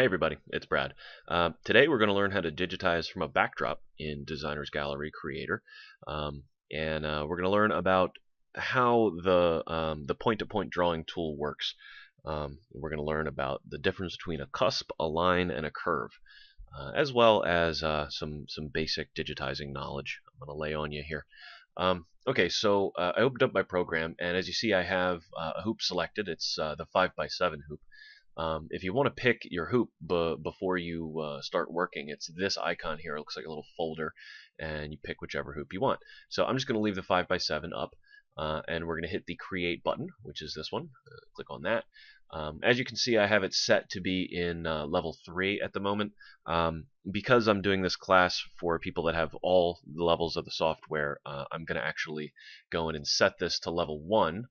everybody, it's Brad. Today we're going to learn how to digitize from a backdrop in Designer's Gallery Creator, we're going to learn about how the point-to-point drawing tool works. We're going to learn about the difference between a cusp, a line, and a curve, as well as some basic digitizing knowledge I'm going to lay on you here. Okay, so I opened up my program, and as you see, I have a hoop selected. It's the 5x7 hoop. If you want to pick your hoop before you start working, it's this icon here. It looks like a little folder, and you pick whichever hoop you want. So I'm just going to leave the 5x7 up, and we're going to hit the Create button, which is this one. Click on that. As you can see, I have it set to be in level 3 at the moment. Because I'm doing this class for people that have all the levels of the software, I'm going to actually go in and set this to level 1.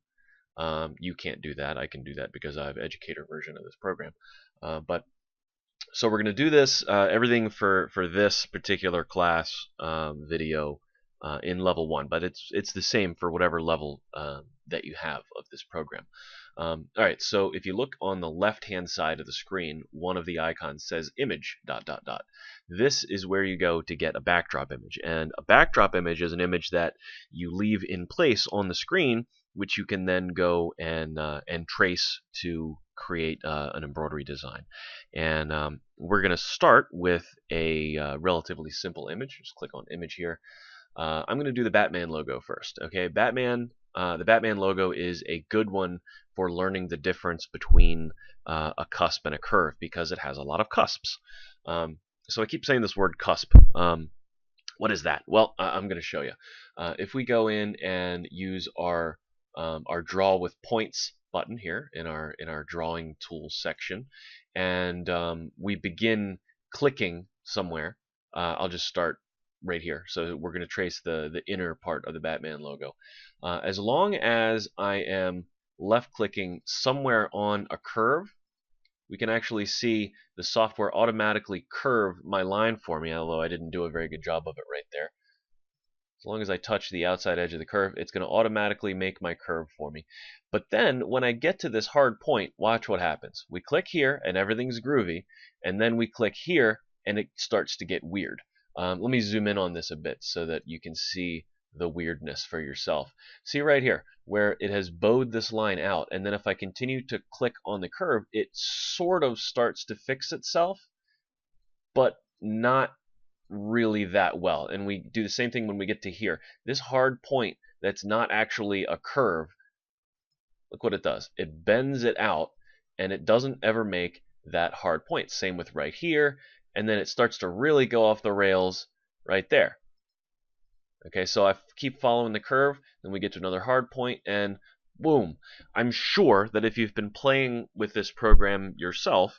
You can't do that. I can do that because I have educator version of this program. So we're going to do this, everything for this particular class video in level 1, but it's the same for whatever level that you have of this program. Alright, so if you look on the left hand side of the screen, one of the icons says image ... This is where you go to get a backdrop image, and a backdrop image is an image that you leave in place on the screen, which you can then go and trace to create an embroidery design. And we're going to start with a relatively simple image. Just click on image here. I'm going to do the Batman logo first. Okay, the Batman logo is a good one for learning the difference between a cusp and a curve because it has a lot of cusps. So I keep saying this word cusp. What is that? Well, I'm going to show you. If we go in and use our draw with points button here in our drawing tools section, and we begin clicking somewhere, I'll just start right here. So we're going to trace the inner part of the Batman logo. As long as I am left clicking somewhere on a curve, we can actually see the software automatically curve my line for me, although I didn't do a very good job of it right there. As long as I touch the outside edge of the curve, it's going to automatically make my curve for me. But then when I get to this hard point, watch what happens. We click here and everything's groovy, and then we click here and it starts to get weird. Let me zoom in on this a bit so that you can see the weirdness for yourself. See right here where it has bowed this line out, and then if I continue to click on the curve, it sort of starts to fix itself, but not really that well. And we do the same thing when we get to here. This hard point that's not actually a curve, look what it does. It bends it out, and it doesn't ever make that hard point. Same with right here, and then it starts to really go off the rails right there. Okay, so I keep following the curve, then we get to another hard point, and boom. I'm sure that if you've been playing with this program yourself,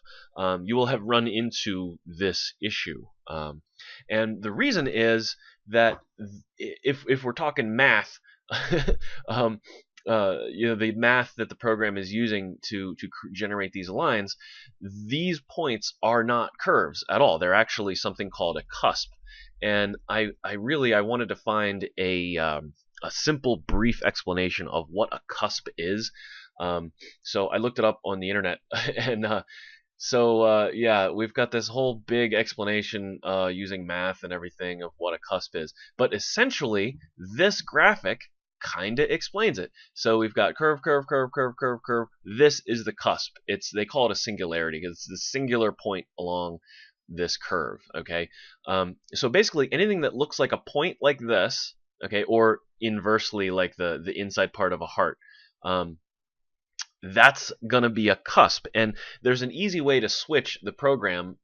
you will have run into this issue. And the reason is that if we're talking math, the math that the program is using to generate these lines, these points are not curves at all. They're actually something called a cusp. And I wanted to find a simple, brief explanation of what a cusp is. So I looked it up on the internet, and yeah, we've got this whole big explanation using math and everything of what a cusp is. But essentially, this graphic kind of explains it. So we've got curve, curve, curve, curve, curve, curve. This is the cusp. They call it a singularity because it's the singular point along this curve. Okay, so basically anything that looks like a point like this, okay, or inversely like the inside part of a heart, that's gonna be a cusp. And there's an easy way to switch the program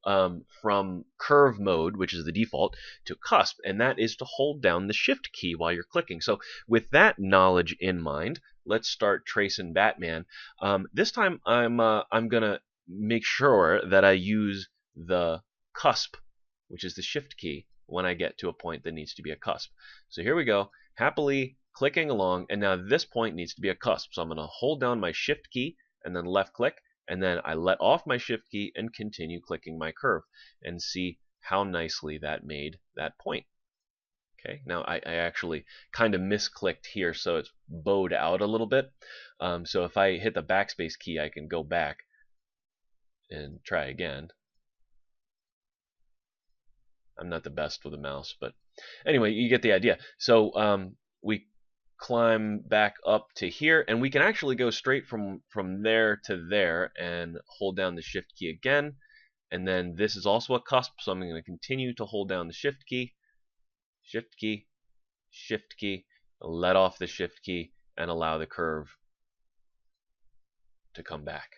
from curve mode, which is the default, to cusp, and that is to hold down the shift key while you're clicking. So with that knowledge in mind, let's start tracing Batman. This time I'm gonna make sure that I use the cusp, which is the shift key, when I get to a point that needs to be a cusp. So here we go, happily clicking along, and now this point needs to be a cusp. So I'm going to hold down my shift key and then left click, and then I let off my shift key and continue clicking my curve, and see how nicely that made that point. Okay, now I actually kind of misclicked here, so it's bowed out a little bit. So if I hit the backspace key, I can go back and try again. I'm not the best with a mouse, but anyway, you get the idea. So we climb back up to here, and we can actually go straight from there to there and hold down the shift key again. And then this is also a cusp, so I'm going to continue to hold down the shift key, shift key, shift key, let off the shift key, and allow the curve to come back.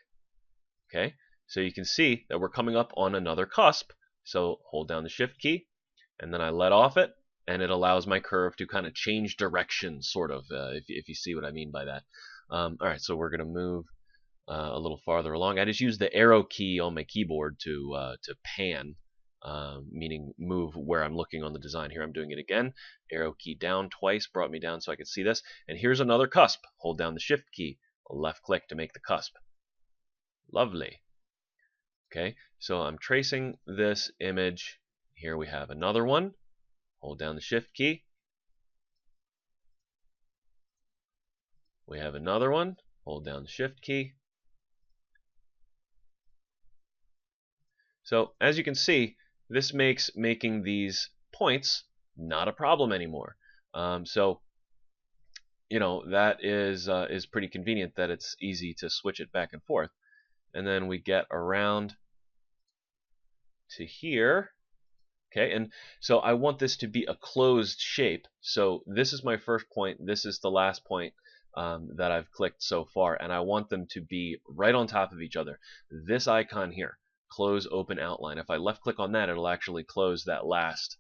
Okay, so you can see that we're coming up on another cusp. So hold down the shift key, and then I let off it, and it allows my curve to kind of change direction, sort of, if you see what I mean by that. All right, so we're going to move a little farther along. I just use the arrow key on my keyboard to pan, meaning move where I'm looking on the design. Here I'm doing it again. Arrow key down twice brought me down so I could see this. And here's another cusp. Hold down the shift key, left click to make the cusp. Lovely. Okay, so I'm tracing this image. Here we have another one. Hold down the shift key. We have another one. Hold down the shift key. So as you can see, this makes making these points not a problem anymore. So you know, that is pretty convenient that it's easy to switch it back and forth. And then we get around to here. Okay, and so I want this to be a closed shape. So this is my first point. This is the last point that I've clicked so far, and I want them to be right on top of each other. This icon here, close open outline. If I left click on that, it'll actually close that last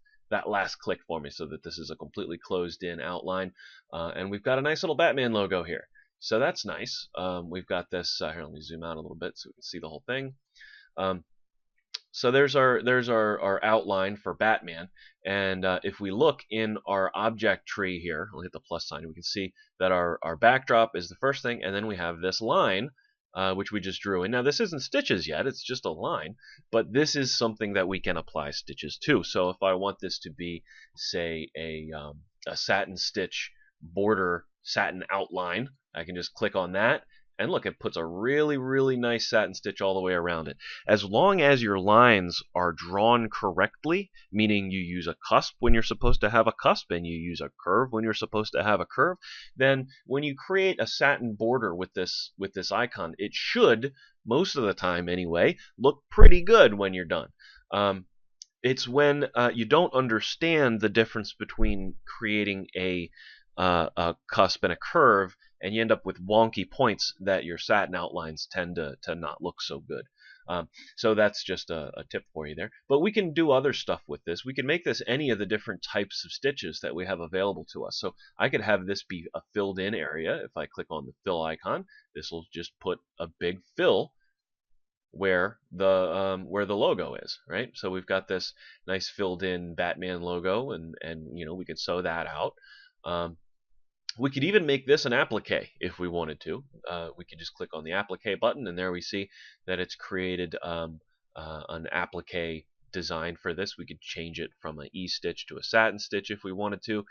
click for me, so that this is a completely closed in outline. And we've got a nice little Batman logo here, so that's nice. We've got this here. Let me zoom out a little bit so we can see the whole thing. So there's our outline for Batman, and if we look in our object tree here, I'll hit the plus sign, we can see that our backdrop is the first thing, and then we have this line which we just drew in. Now this isn't stitches yet, it's just a line, but this is something that we can apply stitches to. So if I want this to be, say, a satin stitch border satin outline, I can just click on that, and look, it puts a really, really nice satin stitch all the way around it. As long as your lines are drawn correctly, meaning you use a cusp when you're supposed to have a cusp, and you use a curve when you're supposed to have a curve, then when you create a satin border with this icon, it should, most of the time anyway, look pretty good when you're done. It's when you don't understand the difference between creating a cusp and a curve, and you end up with wonky points that your satin outlines tend to not look so good. So that's just a tip for you there. But we can do other stuff with this. We can make this any of the different types of stitches that we have available to us. So I could have this be a filled in area. If I click on the fill icon, this will just put a big fill where the logo is, right? So we've got this nice filled in Batman logo, and you know, we could sew that out. We could even make this an applique if we wanted to. We could just click on the applique button, and there we see that it's created an applique design for this. We could change it from an E-stitch to a satin stitch if we wanted to,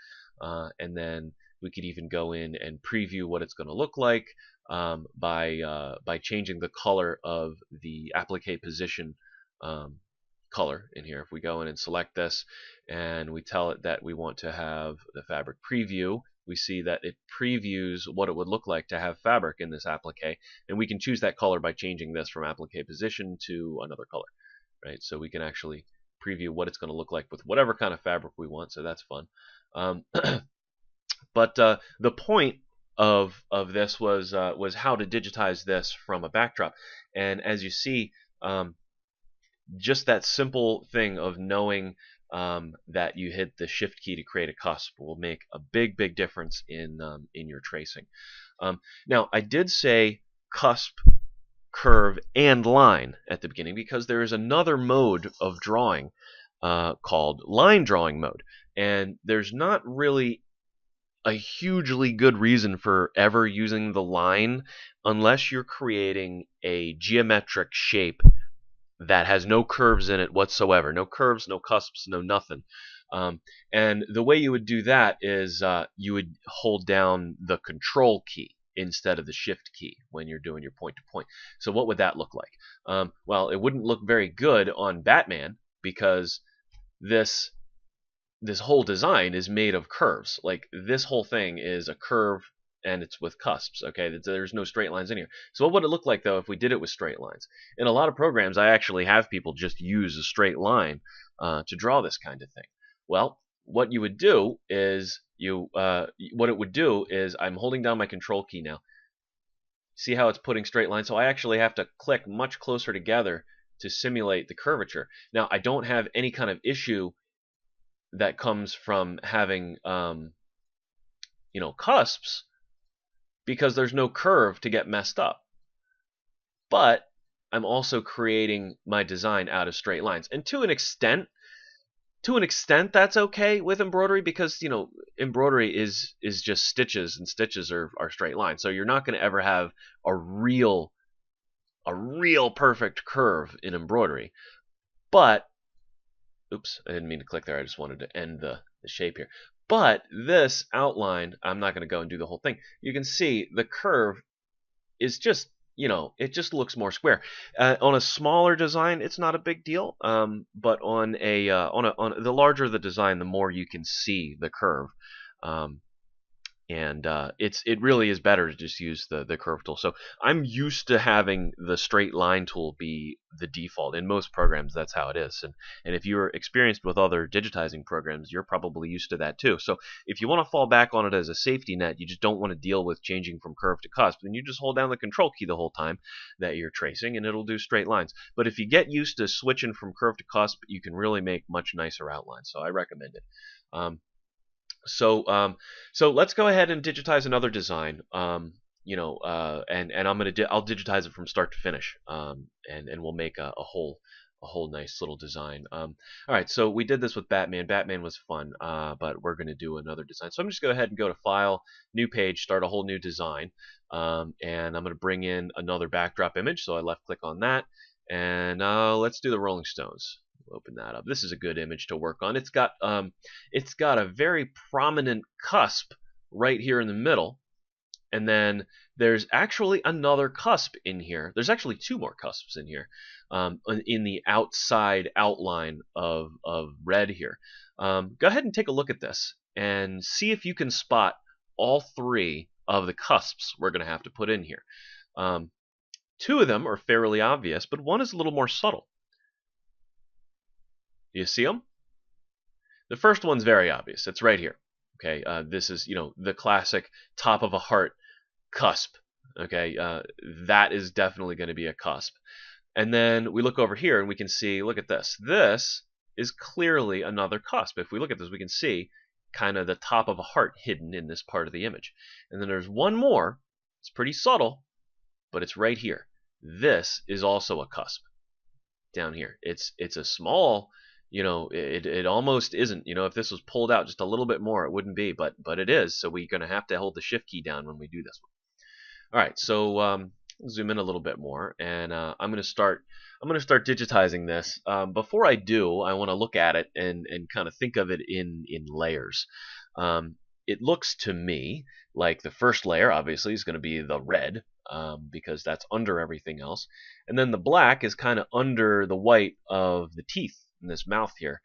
and then we could even go in and preview what it's going to look like by changing the color of the applique position color in here. If we go in and select this, and we tell it that we want to have the fabric preview, we see that it previews what it would look like to have fabric in this applique, and we can choose that color by changing this from applique position to another color, right? So we can actually preview what it's going to look like with whatever kind of fabric we want, so that's fun. But the point of this was how to digitize this from a backdrop, and as you see, just that simple thing of knowing that you hit the shift key to create a cusp will make a big difference in your tracing. Now I did say cusp, curve, and line at the beginning because there is another mode of drawing called line drawing mode, and there's not really a hugely good reason for ever using the line unless you're creating a geometric shape that has no curves in it whatsoever. No curves, no cusps, no nothing. And the way you would do that is you would hold down the control key instead of the shift key when you're doing your point to point. So what would that look like? Well, it wouldn't look very good on Batman because this whole design is made of curves. Like this whole thing is a curve and it's with cusps. Okay, there's no straight lines in here. So what would it look like though if we did it with straight lines? In a lot of programs, I actually have people just use a straight line to draw this kind of thing. Well, what you would do is what it would do is I'm holding down my control key now. See how it's putting straight lines? So I actually have to click much closer together to simulate the curvature. Now I don't have any kind of issue that comes from having cusps, because there's no curve to get messed up. But I'm also creating my design out of straight lines, and to an extent that's okay with embroidery, because embroidery is just stitches, and stitches are straight lines. So you're not going to ever have a real perfect curve in embroidery. But oops, I didn't mean to click there. I just wanted to end the shape here. But this outline, I'm not going to go and do the whole thing. You can see the curve is just, it just looks more square. On a smaller design, it's not a big deal. But on the larger the design, the more you can see the curve. And it really is better to just use the curve tool. So I'm used to having the straight line tool be the default. In most programs, that's how it is. And if you're experienced with other digitizing programs, you're probably used to that too. So if you want to fall back on it as a safety net, you just don't want to deal with changing from curve to cusp, then you just hold down the control key the whole time that you're tracing, and it'll do straight lines. But if you get used to switching from curve to cusp, you can really make much nicer outlines. So I recommend it. So let's go ahead and digitize another design. And I'll digitize it from start to finish. And we'll make a whole nice little design. All right, so we did this with Batman. Batman was fun, but we're going to do another design. So I'm just going to go ahead and go to File, New Page, start a whole new design. And I'm going to bring in another backdrop image. So I left click on that, and let's do the Rolling Stones. Open that up. This is a good image to work on. It's got a very prominent cusp right here in the middle, and then there's actually another cusp in here. There's actually two more cusps in here, in the outside outline of red here. Go ahead and take a look at this and see if you can spot all three of the cusps we're going to have to put in here. Two of them are fairly obvious, but one is a little more subtle. You see them? The first one's very obvious. It's right here. Okay, this is the classic top of a heart cusp. Okay, that is definitely going to be a cusp. And then we look over here and we can see, look at this. This is clearly another cusp. If we look at this, we can see kind of the top of a heart hidden in this part of the image. And then there's one more. It's pretty subtle, but it's right here. This is also a cusp down here. It's a small, it almost isn't. If this was pulled out just a little bit more, it wouldn't be, but it is. So we're going to have to hold the shift key down when we do this one. All right, so zoom in a little bit more, and I'm going to start digitizing this. Before I do, I want to look at it and kind of think of it in layers. It looks to me like the first layer obviously is going to be the red, because that's under everything else, and then the black is kind of under the white of the teeth in this mouth here.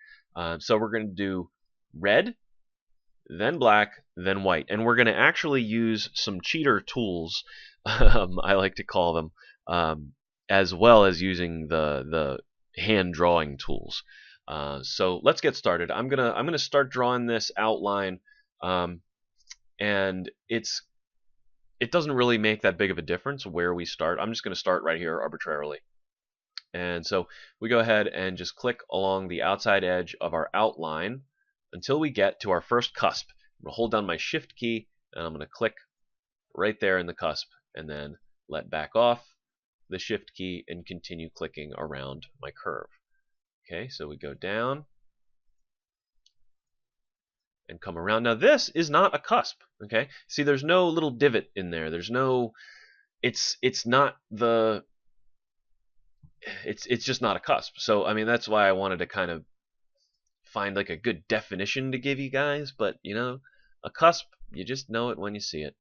So we're going to do red, then black, then white, and we're going to actually use some cheater tools, I like to call them, as well as using the hand drawing tools. So let's get started. I'm gonna start drawing this outline, and it doesn't really make that big of a difference where we start. I'm just going to start right here arbitrarily. And so we go ahead and just click along the outside edge of our outline until we get to our first cusp. I'm going to hold down my shift key, and I'm going to click right there in the cusp, and then let back off the shift key and continue clicking around my curve. Okay, so we go down and come around. Now this is not a cusp. Okay, see, there's no little divot in there. There's no, it's not the, it's just not a cusp. So I mean, that's why I wanted to kind of find like a good definition to give you guys. But a cusp, you just know it when you see it.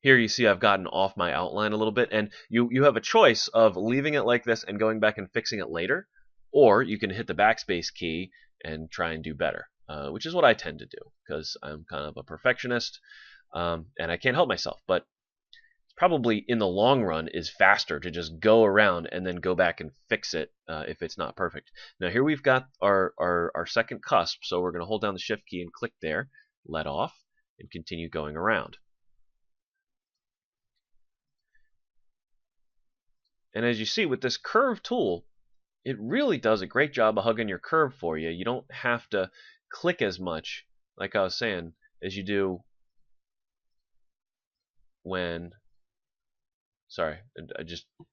Here you see I've gotten off my outline a little bit, and you have a choice of leaving it like this and going back and fixing it later, or you can hit the backspace key and try and do better, which is what I tend to do because I'm kind of a perfectionist, and I can't help myself. But probably in the long run is faster to just go around and then go back and fix it if it's not perfect. Now here we've got our second cusp, so we're going to hold down the shift key and click there, let off, and continue going around. And as you see with this curve tool, it really does a great job of hugging your curve for you. You don't have to click as much, like I was saying, as you do when sorry,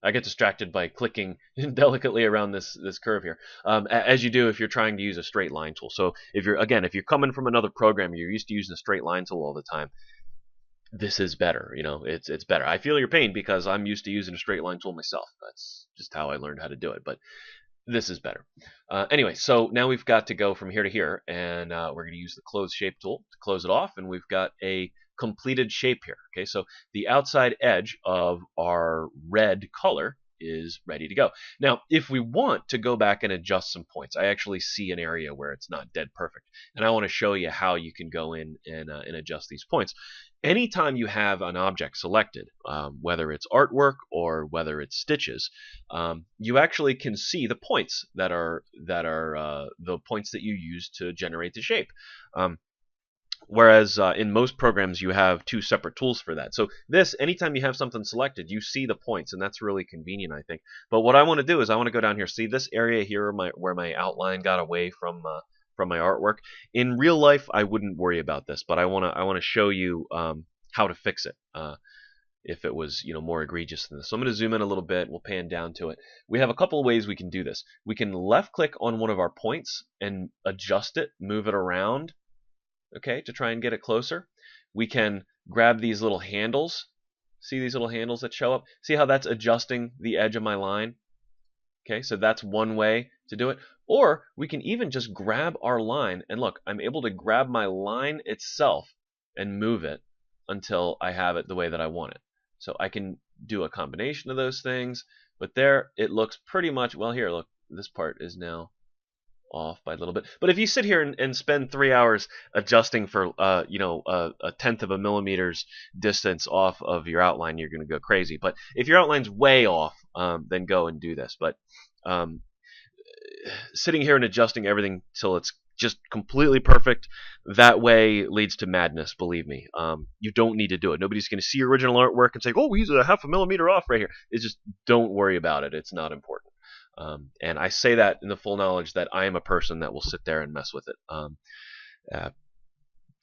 I get distracted by clicking delicately around this curve here, as you do if you're trying to use a straight line tool. So if you're coming from another program, you're used to using a straight line tool all the time, this is better. It's better. I feel your pain because I'm used to using a straight line tool myself. That's just how I learned how to do it. But this is better. Anyway, so now we've got to go from here to here, and we're going to use the close shape tool to close it off, and we've got a completed shape here. Okay, so the outside edge of our red color is ready to go. Now, if we want to go back and adjust some points, I actually see an area where it's not dead perfect, and I want to show you how you can go in and adjust these points. Anytime you have an object selected, whether it's artwork or whether it's stitches, you actually can see the points that are the points that you use to generate the shape. Whereas in most programs you have two separate tools for that. So this, anytime you have something selected, you see the points, and that's really convenient, I think. But what I want to do is I want to go down here, see this area here where my outline got away from my artwork. In real life, I wouldn't worry about this, but I want to show you how to fix it. If it was more egregious than this. So I'm going to zoom in a little bit. We'll pan down to it. We have a couple of ways we can do this. We can left click on one of our points and adjust it, move it around, okay, to try and get it closer. We can grab these little handles. See these little handles that show up? See how that's adjusting the edge of my line? Okay, so that's one way to do it. Or we can even just grab our line, and look, I'm able to grab my line itself and move it until I have it the way that I want it. So I can do a combination of those things, but there it looks pretty much, well, here, look, this part is now off by a little bit. But if you sit here and spend 3 hours adjusting for a tenth of a millimeter's distance off of your outline, you're going to go crazy. But if your outline's way off, then go and do this. But sitting here and adjusting everything till it's just completely perfect, that way leads to madness, believe me. You don't need to do it. Nobody's going to see your original artwork and say, oh, he's a half a millimeter off right here. It's just, don't worry about it. It's not important. And I say that in the full knowledge that I am a person that will sit there and mess with it.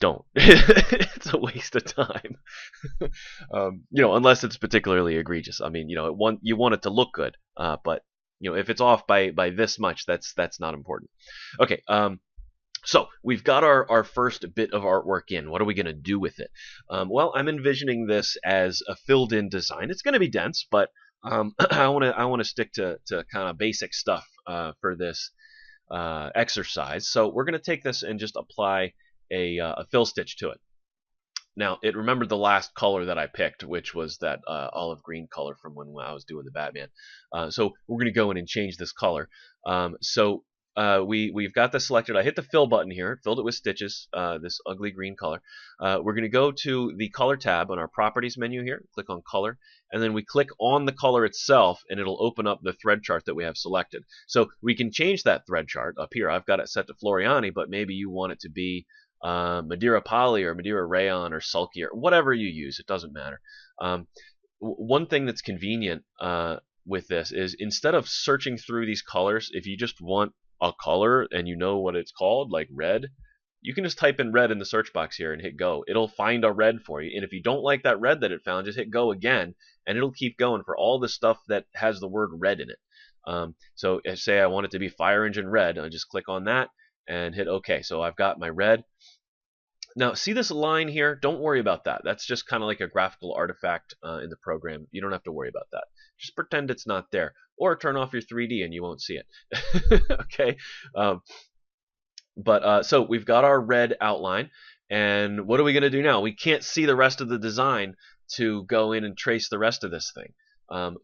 Don't. It's a waste of time. Unless it's particularly egregious. I mean, you want it to look good, but if it's off by this much, that's not important. Okay. So we've got our first bit of artwork in. What are we going to do with it? Well, I'm envisioning this as a filled-in design. It's going to be dense, but I want to stick to kind of basic stuff for this exercise. So we're going to take this and just apply a fill stitch to it. Now, it remembered the last color that I picked, which was that olive green color from when I was doing the Batman. So we're going to go in and change this color. We've got this selected. I hit the fill button here, filled it with stitches, this ugly green color. We're going to go to the color tab on our properties menu here, click on color, and then we click on the color itself, and it'll open up the thread chart that we have selected. So we can change that thread chart up here. I've got it set to Floriani, but maybe you want it to be Madeira Poly or Madeira Rayon or Sulky or whatever you use. It doesn't matter. One thing that's convenient with this is instead of searching through these colors, if you just want a color and you know what it's called, like red, you can just type in red in the search box here and hit go. It'll find a red for you, and if you don't like that red that it found, just hit go again, and it'll keep going for all the stuff that has the word red in it. So say I want it to be fire engine red, I just click on that and hit OK. So I've got my red. Now, see this line here? Don't worry about that. That's just kind of like a graphical artifact in the program. You don't have to worry about that. Just pretend it's not there. Or turn off your 3D and you won't see it. Okay? So we've got our red outline. And what are we going to do now? We can't see the rest of the design to go in and trace the rest of this thing.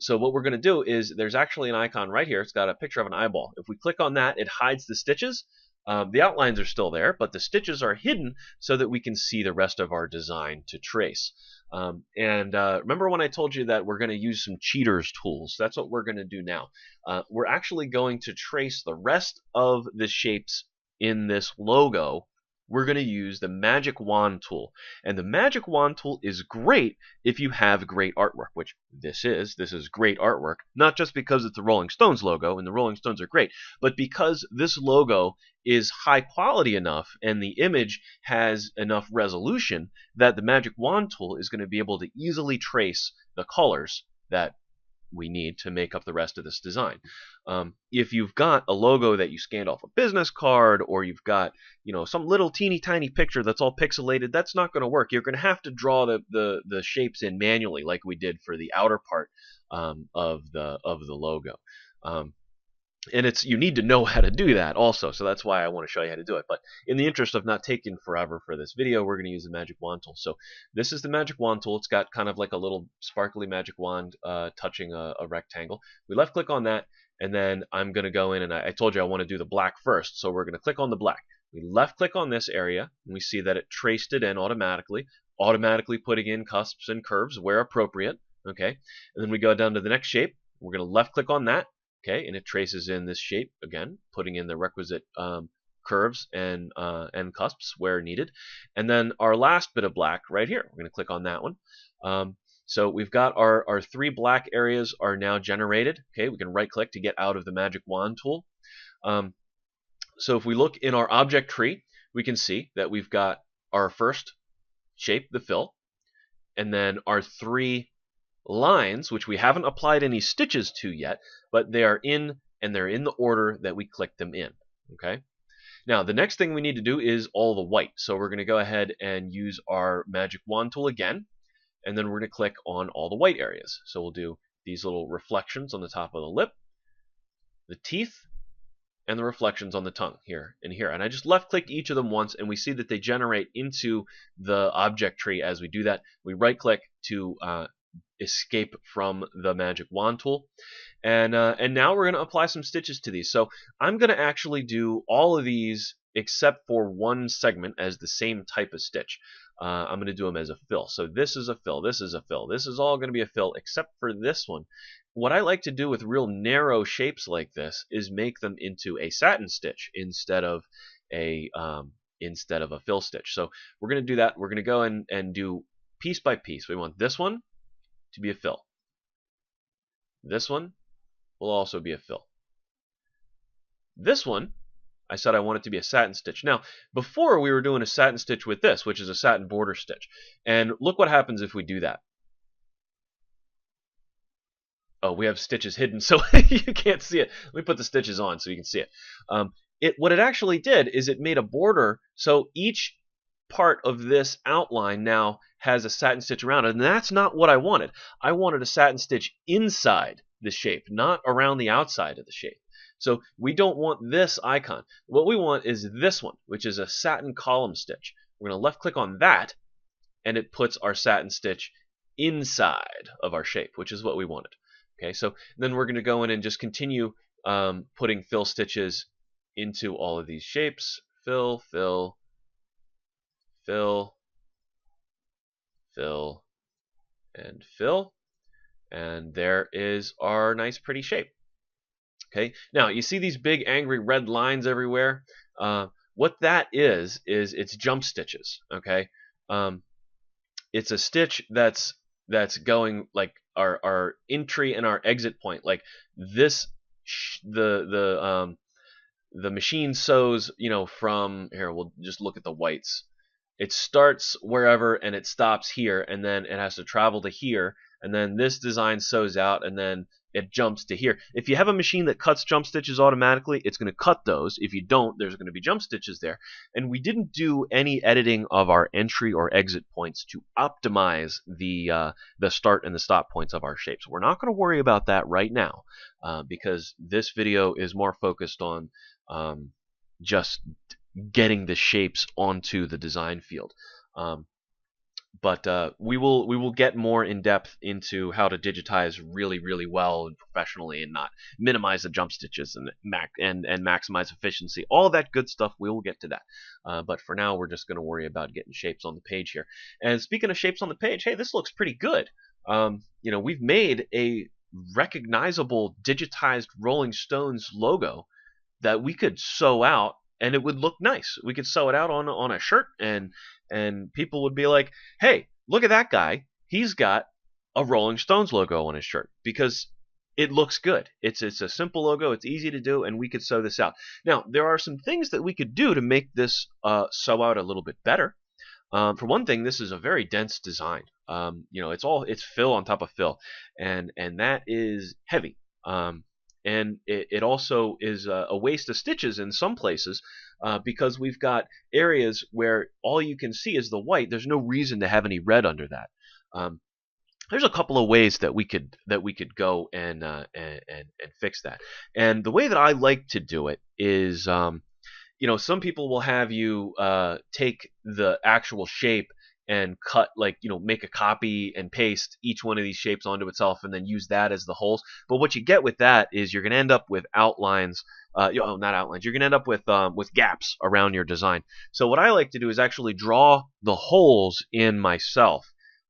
So what we're going to do is there's actually an icon right here. It's got a picture of an eyeball. If we click on that, it hides the stitches. The outlines are still there, but the stitches are hidden so that we can see the rest of our design to trace. Remember when I told you that we're going to use some cheaters tools? That's what we're going to do now. We're actually going to trace the rest of the shapes in this logo. We're going to use the magic wand tool. And the magic wand tool is great if you have great artwork, which this is. This is great artwork, not just because it's the Rolling Stones logo, and the Rolling Stones are great, but because this logo is high quality enough and the image has enough resolution that the magic wand tool is going to be able to easily trace the colors that we need to make up the rest of this design. If you've got a logo that you scanned off a business card, or you've got some little teeny tiny picture that's all pixelated, that's not going to work. You're going to have to draw the shapes in manually, like we did for the outer part of the logo. And you need to know how to do that also, so that's why I want to show you how to do it. But in the interest of not taking forever for this video, we're going to use the magic wand tool. So this is the magic wand tool. It's got kind of like a little sparkly magic wand touching a rectangle. We left click on that, and then I'm going to go in, and I told you I want to do the black first, so we're going to click on the black. We left click on this area, and we see that it traced it in automatically putting in cusps and curves where appropriate. Okay, and then we go down to the next shape. We're going to left click on that. Okay, and it traces in this shape again, putting in the requisite curves and cusps where needed. And then our last bit of black right here, we're going to click on that one. So we've got our 3 black areas are now generated. Okay, we can right click to get out of the magic wand tool. So if we look in our object tree, we can see that we've got our first shape, the fill, and then our 3 lines, which we haven't applied any stitches to yet, but they're in the order that we clicked them in. Okay. Now the next thing we need to do is all the white. So we're going to go ahead and use our magic wand tool again, and then we're going to click on all the white areas. So we'll do these little reflections on the top of the lip, the teeth, and the reflections on the tongue here and here. And I just left click each of them once, and we see that they generate into the object tree. As we do that, we right click to escape from the magic wand tool, and now we're going to apply some stitches to these. So I'm going to actually do all of these except for one segment as the same type of stitch. I'm going to do them as a fill. So this is a fill, this is a fill, this is all going to be a fill except for this one. What I like to do with real narrow shapes like this is make them into a satin stitch instead of a fill stitch. So we're going to do that. We're going to go in and do piece by piece. We want this one to be a fill. This one will also be a fill. This one, I said I want it to be a satin stitch. Now, before we were doing a satin stitch with this, which is a satin border stitch. And look what happens if we do that. Oh, we have stitches hidden, so you can't see it. Let me put the stitches on so you can see it. What it actually did is it made a border, so each part of this outline now has a satin stitch around it, and that's not what I wanted. I wanted a satin stitch inside the shape, not around the outside of the shape. So we don't want this icon. What we want is this one, which is a satin column stitch. We're going to left click on that, and it puts our satin stitch inside of our shape, which is what we wanted. Okay, so then we're going to go in and just continue putting fill stitches into all of these shapes. Fill, fill, fill, fill, and fill. And there is our nice pretty shape. Okay, now you see these big angry red lines everywhere. What that is it's jump stitches. Okay, it's a stitch that's going like our entry and our exit point. Like this, the machine sews, from here. We'll just look at the whites. It starts wherever and it stops here, and then it has to travel to here, and then this design sews out, and then it jumps to here. If you have a machine that cuts jump stitches automatically, it's going to cut those. If you don't, there's going to be jump stitches there. And we didn't do any editing of our entry or exit points to optimize the start and the stop points of our shapes. We're not going to worry about that right now because this video is more focused on just getting the shapes onto the design field. But we will get more in depth into how to digitize really well and professionally, and not minimize the jump stitches and maximize efficiency. All that good stuff, we will get to that. But for now, we're just going to worry about getting shapes on the page here. And speaking of shapes on the page, hey, this looks pretty good. We've made a recognizable digitized Rolling Stones logo that we could sew out, and it would look nice. We could sew it out on a shirt, and people would be like, "Hey, look at that guy. He's got a Rolling Stones logo on his shirt," because it looks good. It's a simple logo. It's easy to do, and we could sew this out. Now, there are some things that we could do to make this sew out a little bit better. For one thing, this is a very dense design. It's fill on top of fill, and that is heavy. And it also is a waste of stitches in some places, because we've got areas where all you can see is the white. There's no reason to have any red under that. There's a couple of ways that we could go and fix that. And the way that I like to do it is, some people will have you take the actual shape and cut, make a copy and paste each one of these shapes onto itself, and then use that as the holes. But what you get with that is you're going to end up with outlines. Not outlines. You're going to end up with gaps around your design. So what I like to do is actually draw the holes in myself,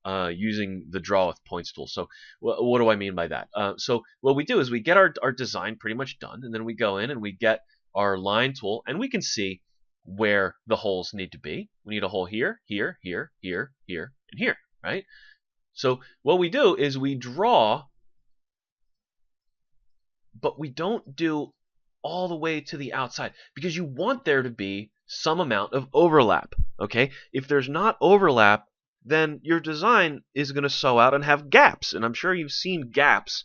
using the draw with points tool. So what do I mean by that? So what we do is we get our design pretty much done, and then we go in and we get our line tool, and we can see where the holes need to be. We need a hole here, here, here, here, here, and here, right? So what we do is we draw, but we don't do all the way to the outside, because you want there to be some amount of overlap, okay? If there's not overlap, then your design is going to sew out and have gaps. And I'm sure you've seen gaps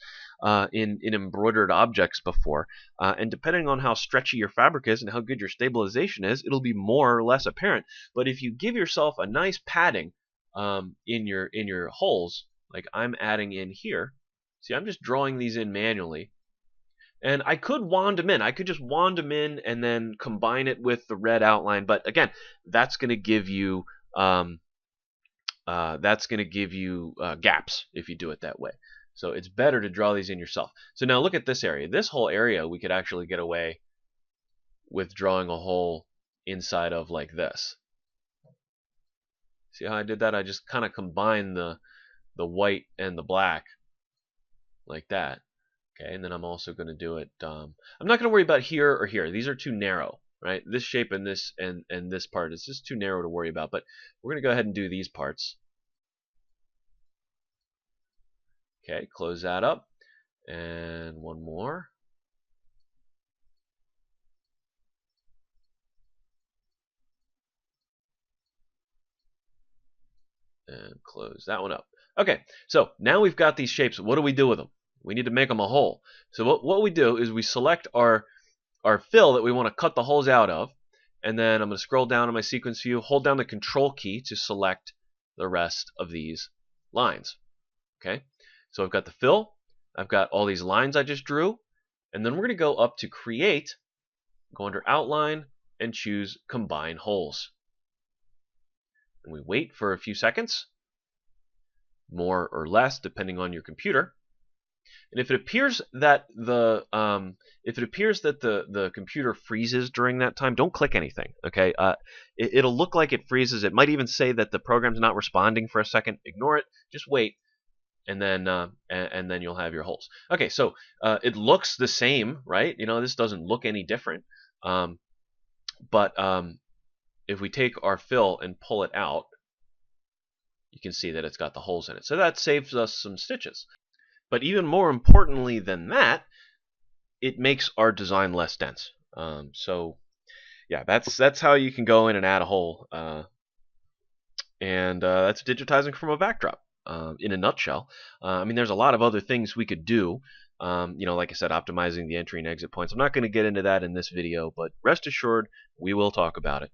in embroidered objects before, and depending on how stretchy your fabric is and how good your stabilization is, it'll be more or less apparent. But if you give yourself a nice padding in your holes, like I'm adding in here, see, I'm just drawing these in manually, and I could wand them in. I could just wand them in and then combine it with the red outline, but again, that's going to give you gaps if you do it that way. So it's better to draw these in yourself. So now look at this area. This whole area we could actually get away with drawing a hole inside of like this. See how I did that? I just kind of combined the white and the black like that. Okay, and then I'm also going to do it. I'm not going to worry about here or here. These are too narrow, right? This shape and this and this part is just too narrow to worry about. But we're going to go ahead and do these parts. Okay, close that up, and one more. And close that one up. Okay, so now we've got these shapes. What do we do with them? We need to make them a hole. So what we do is we select our fill that we want to cut the holes out of, and then I'm going to scroll down on my sequence view, hold down the Control key to select the rest of these lines. Okay, so I've got the fill, I've got all these lines I just drew, and then we're going to go up to Create, go under Outline, and choose Combine Holes. And we wait for a few seconds, more or less depending on your computer. And if it appears that the computer freezes during that time, don't click anything. Okay, it'll look like it freezes. It might even say that the program's not responding for a second. Ignore it. Just wait, and then you'll have your holes. Okay, so it looks the same, right? This doesn't look any different. But if we take our fill and pull it out, you can see that it's got the holes in it. So that saves us some stitches. But even more importantly than that, it makes our design less dense. So yeah, that's how you can go in and add a hole. And that's digitizing from a backdrop in a nutshell. I mean, there's a lot of other things we could do. Like I said, optimizing the entry and exit points. I'm not going to get into that in this video, but rest assured, we will talk about it.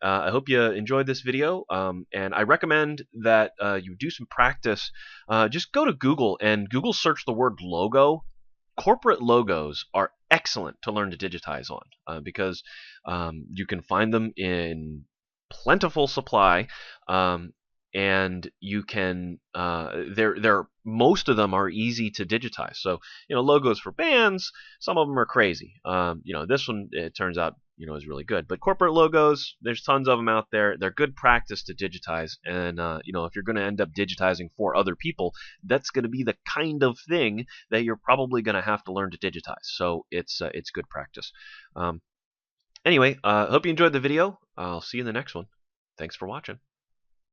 I hope you enjoyed this video, and I recommend that you do some practice. Just go to Google and Google search the word logo. Corporate logos are excellent to learn to digitize on because you can find them in plentiful supply. and you can most of them are easy to digitize. So logos for bands, some of them are crazy. This one, it turns out, is really good. But corporate logos, there's tons of them out there. They're good practice to digitize, and if you're going to end up digitizing for other people, that's going to be the kind of thing that you're probably going to have to learn to digitize. So it's good practice. Anyway, hope you enjoyed the video. I'll see you in the next one. Thanks for watching.